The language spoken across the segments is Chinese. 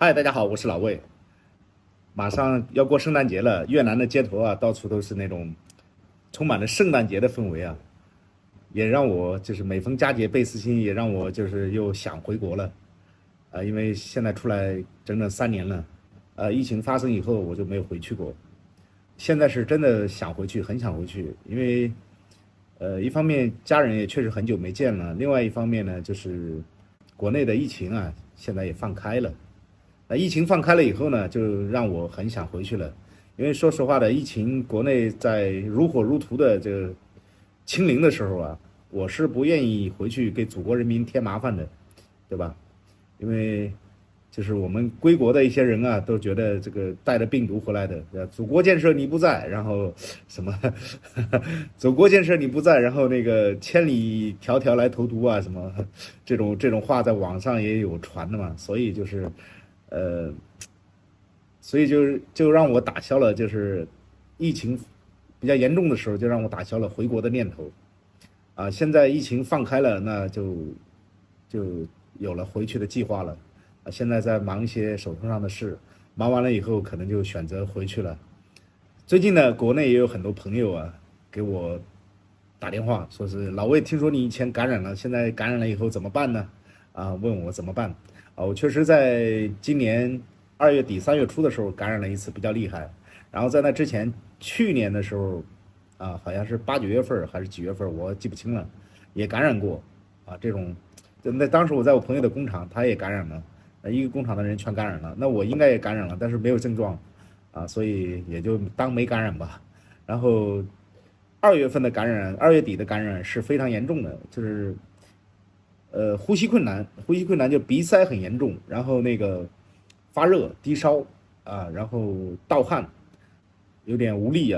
嗨，大家好，我是老魏。马上要过圣诞节了，越南的街头啊，到处都是那种充满了圣诞节的氛围啊，也让我就是每逢佳节倍思亲，也让我就是又想回国了因为现在出来整整3年了，疫情发生以后我就没有回去过，现在是真的想回去，很想回去，因为一方面家人也确实很久没见了，另外一方面呢，就是国内的疫情啊，现在也放开了。那疫情放开了以后呢，就让我很想回去了，因为说实话的，疫情国内在如火如荼的这个清零的时候啊，我是不愿意回去给祖国人民添麻烦的，对吧？因为就是我们归国的一些人啊，都觉得这个带着病毒回来的，祖国建设你不在，然后什么，祖国建设你不在，然后那个千里迢迢来投毒啊，什么这种话在网上也有传的嘛，所以就是，呃，所以就让我打消了就是疫情比较严重的时候，就让我打消了回国的念头现在疫情放开了，那就有了回去的计划了现在在忙一些手头上的事，忙完了以后可能就选择回去了。最近呢，国内也有很多朋友啊给我打电话，说是老魏，听说你以前感染了，现在感染了以后怎么办呢？问我怎么办我确实在今年2月底3月初的时候感染了一次，比较厉害。然后在那之前，去年的时候好像是8、9月份还是几月份，我记不清了，也感染过这种。那当时我在我朋友的工厂，他也感染了，一个工厂的人全感染了，那我应该也感染了，但是没有症状所以也就当没感染吧。然后2月份的感染，2月底的感染是非常严重的，就是呼吸困难，呼吸困难就鼻塞很严重，然后那个发热、低烧然后盗汗，有点无力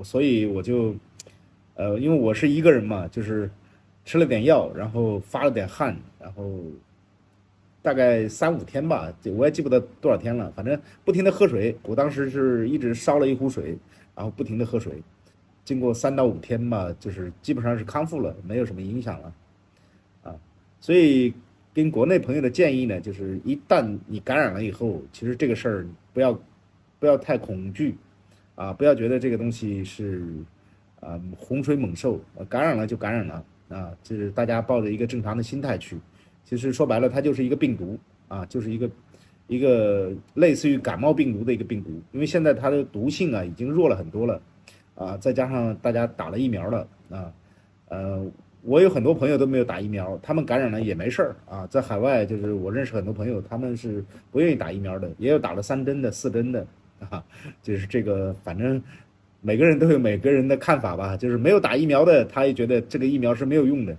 所以我就因为我是一个人嘛，就是吃了点药，然后发了点汗，然后大概3、5天吧，我也记不得多少天了，反正不停的喝水，我当时是一直烧了一壶水，然后不停的喝水，经过3到5天吧，就是基本上是康复了，没有什么影响了啊。所以跟国内朋友的建议呢，就是一旦你感染了以后，其实这个事儿不要太恐惧不要觉得这个东西是洪水猛兽，感染了就感染了就是大家抱着一个正常的心态去。其实说白了，它就是一个病毒就是一个类似于感冒病毒的一个病毒，因为现在它的毒性已经弱了很多了再加上大家打了疫苗了呃，我有很多朋友都没有打疫苗，他们感染了也没事儿在海外就是我认识很多朋友，他们是不愿意打疫苗的，也有打了3针的、4针的就是这个反正每个人都有每个人的看法吧，就是没有打疫苗的，他也觉得这个疫苗是没有用的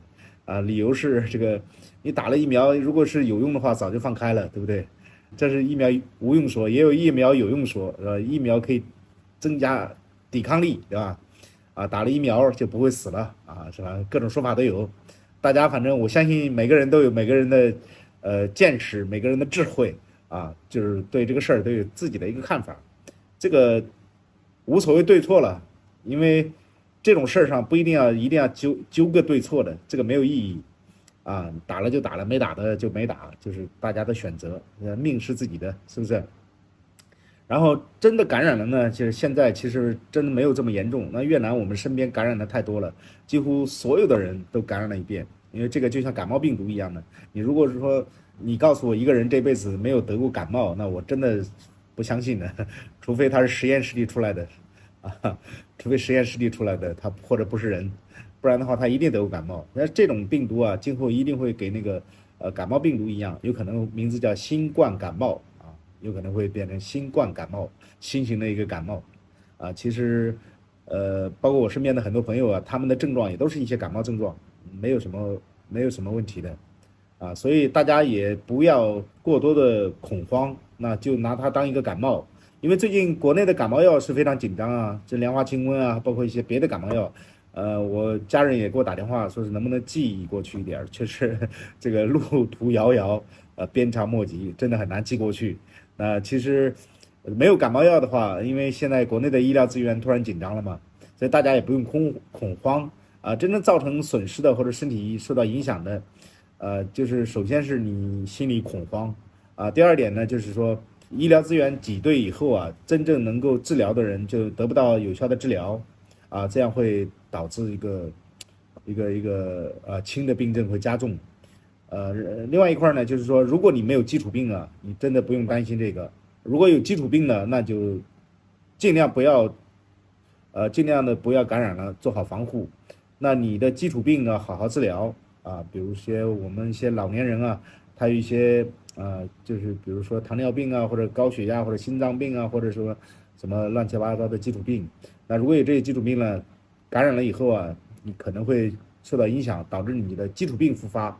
理由是这个你打了疫苗，如果是有用的话，早就放开了，对不对？这是疫苗无用说，也有疫苗有用说，疫苗可以增加抵抗力，对吧？打了疫苗就不会死了是吧？各种说法都有，大家反正我相信每个人都有每个人的见识，每个人的智慧就是对这个事儿都有自己的一个看法，这个无所谓对错了，因为这种事儿上不一定要纠个对错的，这个没有意义打了就打了，没打的就没打，就是大家的选择，命是自己的，是不是？然后真的感染了呢，就是现在其实真的没有这么严重。那越南我们身边感染的太多了，几乎所有的人都感染了一遍。因为这个就像感冒病毒一样的，你如果是说你告诉我一个人这辈子没有得过感冒，那我真的不相信的，除非他是实验室里出来的除非实验室里出来的他或者不是人，不然的话他一定得过感冒。那这种病毒今后一定会给那个感冒病毒一样，有可能名字叫新冠感冒有可能会变成新冠感冒，新型的一个感冒其实包括我身边的很多朋友他们的症状也都是一些感冒症状，没有什么问题的所以大家也不要过多的恐慌，那就拿它当一个感冒。因为最近国内的感冒药是非常紧张这莲花清瘟包括一些别的感冒药，我家人也给我打电话，说是能不能寄过去一点，确实这个路途遥遥，鞭长莫及，真的很难寄过去。其实没有感冒药的话，因为现在国内的医疗资源突然紧张了嘛，所以大家也不用恐慌真正造成损失的或者身体受到影响的，就是首先是你心里恐慌第二点呢，就是说医疗资源挤兑以后啊，真正能够治疗的人就得不到有效的治疗，这样会导致一个轻的病症会加重。另外一块呢，就是说，如果你没有基础病啊，你真的不用担心这个。如果有基础病呢，那就尽量不要，尽量的不要感染了，做好防护。那你的基础病呢，好好治疗比如我们一些老年人啊，他有一些就是比如说糖尿病啊，或者高血压，或者心脏病啊，或者说什么乱七八糟的基础病。那如果有这些基础病呢，感染了以后啊，你可能会受到影响，导致你的基础病复发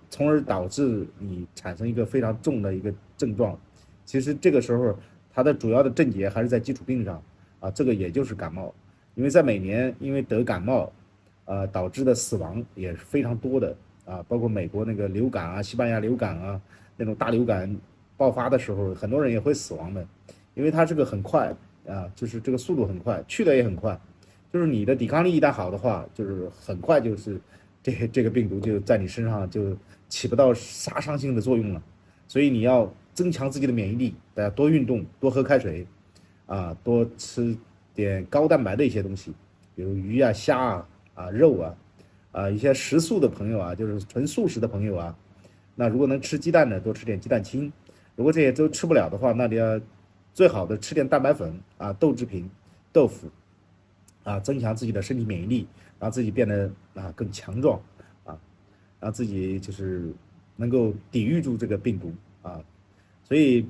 从而导致你产生一个非常重的一个症状。其实这个时候它的主要的症结还是在基础病上这个也就是感冒，因为在每年因为得感冒导致的死亡也是非常多的包括美国那个流感西班牙流感那种大流感爆发的时候，很多人也会死亡的，因为它这个很快就是这个速度很快，去的也很快，就是你的抵抗力一旦好的话，就是很快就是这个病毒就在你身上就起不到杀伤性的作用了。所以你要增强自己的免疫力，大家多运动，多喝开水多吃点高蛋白的一些东西，比如鱼虾肉一些食素的朋友就是纯素食的朋友那如果能吃鸡蛋呢，多吃点鸡蛋清。如果这些都吃不了的话，那你要最好的吃点蛋白粉豆制品、豆腐增强自己的身体免疫力，让自己变得更强壮让自己就是能够抵御住这个病毒所以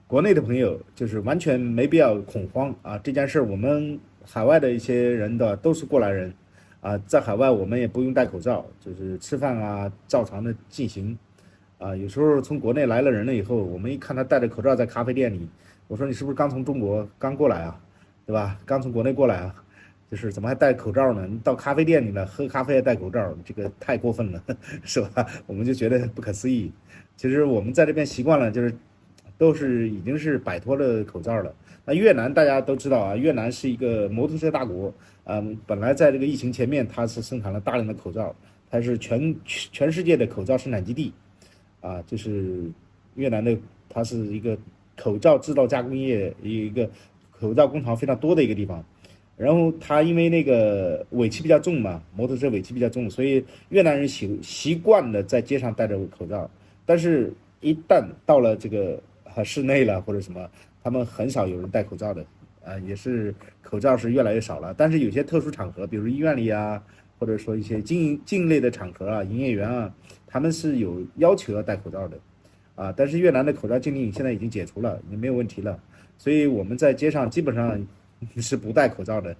国内的朋友就是完全没必要恐慌这件事我们海外的一些人都是过来人在海外我们也不用戴口罩，就是吃饭照常的进行有时候从国内来了人了以后，我们一看他戴着口罩在咖啡店里，我说你是不是刚从中国刚过来对吧？刚从国内过来就是怎么还戴口罩呢？你到咖啡店里了，喝咖啡还戴口罩，这个太过分了，是吧？我们就觉得不可思议。其实我们在这边习惯了，就是都是已经是摆脱了口罩了。那越南大家都知道越南是一个摩托车大国，本来在这个疫情前面，它是生产了大量的口罩，它是全世界的口罩生产基地，就是越南的，它是一个口罩制造加工业一个口罩工厂非常多的一个地方。然后它因为那个尾气比较重嘛，摩托车尾气比较重，所以越南人习惯的在街上戴着口罩，但是一旦到了这个室内了或者什么，他们很少有人戴口罩的也是口罩是越来越少了。但是有些特殊场合，比如医院里或者说一些经营类的场合营业员他们是有要求要戴口罩的但是越南的口罩禁令现在已经解除了，已经没有问题了，所以我们在街上基本上是不戴口罩的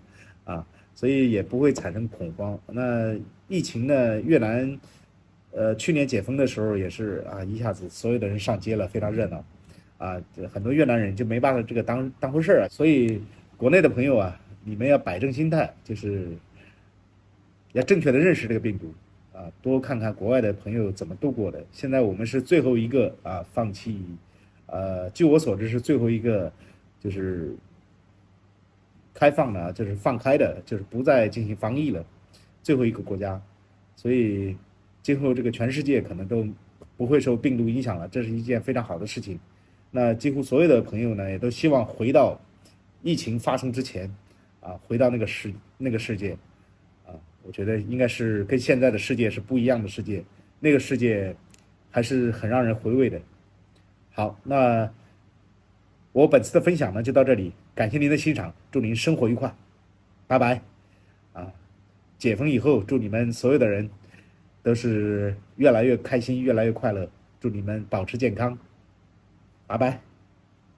所以也不会产生恐慌。那疫情呢，越南去年解封的时候也是一下子所有的人上街了，非常热闹很多越南人就没把这个当回事所以国内的朋友你们要摆正心态，就是要正确的认识这个病毒多看看国外的朋友怎么度过的。现在我们是最后一个放弃据我所知是最后一个就是开放的就是放开的，就是不再进行防疫了，最后一个国家。所以今后这个全世界可能都不会受病毒影响了，这是一件非常好的事情。那几乎所有的朋友呢，也都希望回到疫情发生之前回到那个世界我觉得应该是跟现在的世界是不一样的世界，那个世界还是很让人回味的。好，那我本次的分享呢就到这里，感谢您的欣赏，祝您生活愉快，拜拜解封以后祝你们所有的人都是越来越开心，越来越快乐，祝你们保持健康，拜拜。